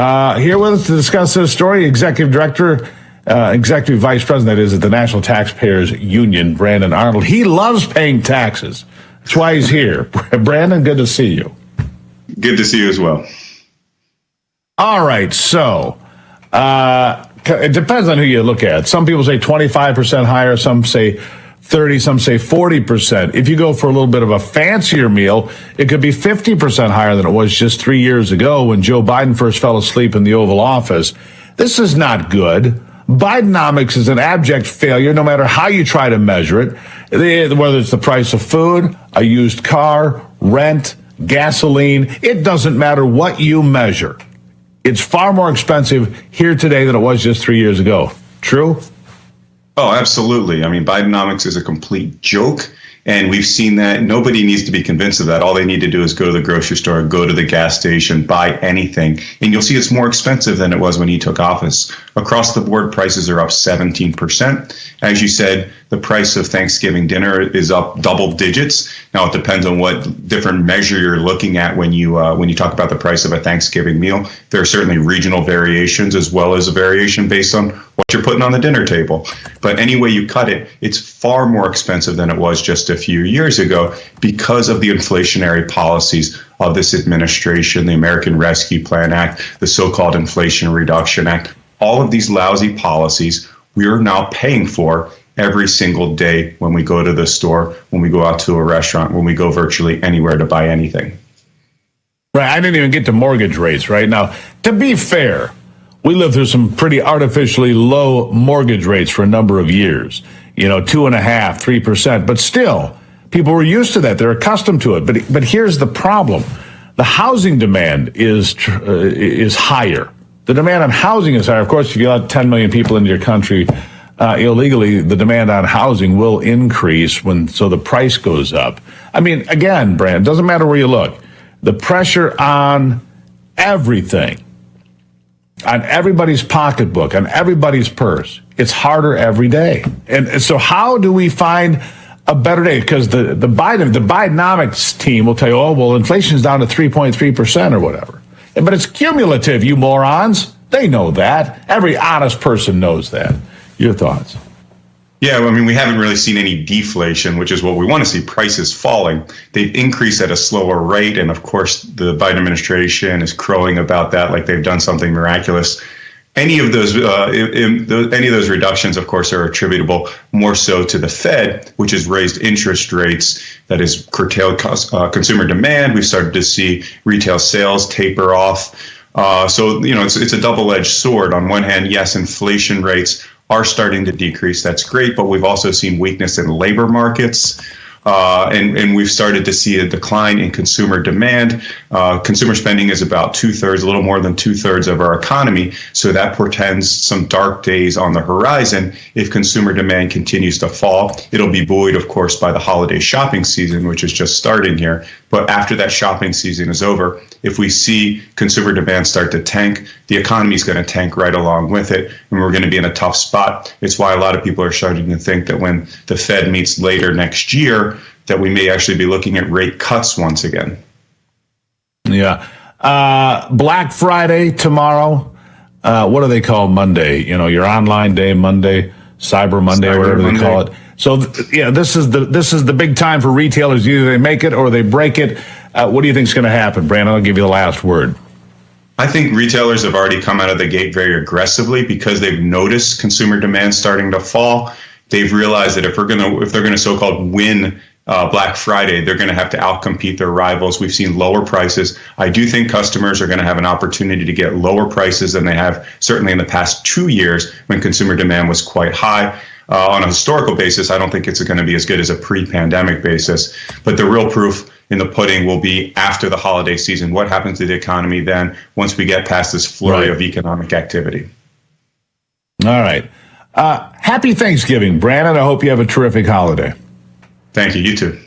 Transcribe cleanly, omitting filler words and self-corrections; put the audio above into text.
Here with us to discuss this story, Executive Vice President, that is, at the National Taxpayers Union, Brandon Arnold. He loves paying taxes. That's why he's here. Brandon, good to see you. Good to see you as well. All right, so it depends on who you look at. Some people say 25% higher, some say 30, some say 40%. If you go for a little bit of a fancier meal, it could be 50% higher than it was just 3 years ago when Joe Biden first fell asleep in the Oval Office. This is not good. Bidenomics is an abject failure no matter how you try to measure it, whether it's the price of food, a used car, rent, gasoline. It doesn't matter what you measure. It's far more expensive here today than it was just 3 years ago. True? Oh, absolutely. I mean, Bidenomics is a complete joke, and we've seen that. Nobody needs to be convinced of that. All they need to do is go to the grocery store, go to the gas station, buy anything, and you'll see it's more expensive than it was when he took office. Across the board, prices are up 17%. As you said, the price of Thanksgiving dinner is up double digits. Now, it depends on what different measure you're looking at when you talk about the price of a Thanksgiving meal. There are certainly regional variations as well as a variation based on what you're putting on the dinner table. But any way you cut it, it's far more expensive than it was just a few years ago because of the inflationary policies of this administration, the American Rescue Plan Act, the so-called Inflation Reduction Act. All of these lousy policies we are now paying for every single day when we go to the store, when we go out to a restaurant, when we go virtually anywhere to buy anything. Right. I didn't even get to mortgage rates right now. To be fair, we lived through some pretty artificially low mortgage rates for a number of years, 2.5%, 3%, but still people were used to that. They're accustomed to it. But here's the problem. The housing demand is higher. The demand on housing is higher. Of course, if you let 10 million people into your country illegally, the demand on housing will increase so the price goes up. I mean, again, Brand, doesn't matter where you look. The pressure on everything, on everybody's pocketbook, on everybody's purse, it's harder every day. And so how do we find a better day? Because the Bidenomics team will tell you, oh, well, inflation's down to 3.3% or whatever. But it's cumulative, you morons. They know that. Every honest person knows that. Your thoughts? Yeah, I mean, we haven't really seen any deflation, which is what we want to see, prices falling. They've increased at a slower rate. And of course, the Biden administration is crowing about that like they've done something miraculous. Any of those reductions, of course, are attributable more so to the Fed, which has raised interest rates, that has curtailed consumer demand. We've started to see retail sales taper off. So, it's a double-edged sword. On one hand, yes, inflation rates are starting to decrease. That's great. But we've also seen weakness in labor markets. And we've started to see a decline in consumer demand. Consumer spending is about a little more than 2/3 of our economy. So that portends some dark days on the horizon. If consumer demand continues to fall, it'll be buoyed, of course, by the holiday shopping season, which is just starting here. But after that shopping season is over, if we see consumer demand start to tank, the economy is going to tank right along with it, and we're going to be in a tough spot. It's why a lot of people are starting to think that when the Fed meets later next year, that we may actually be looking at rate cuts once again. Yeah. Black Friday tomorrow. What do they call Monday? Your online day, Monday, Cyber Monday, whatever they call it. So, this is the big time for retailers. Either they make it or they break it. What do you think is going to happen, Brandon? I'll give you the last word. I think retailers have already come out of the gate very aggressively because they've noticed consumer demand starting to fall. They've realized that if they're going to so-called win Black Friday, they're going to have to outcompete their rivals. We've seen lower prices. I do think customers are going to have an opportunity to get lower prices than they have certainly in the past 2 years when consumer demand was quite high. On a historical basis, I don't think it's going to be as good as a pre-pandemic basis. But the real proof in the pudding will be after the holiday season. What happens to the economy then once we get past this flurry of economic activity? All right. Happy Thanksgiving, Brandon. I hope you have a terrific holiday. Thank you. You too.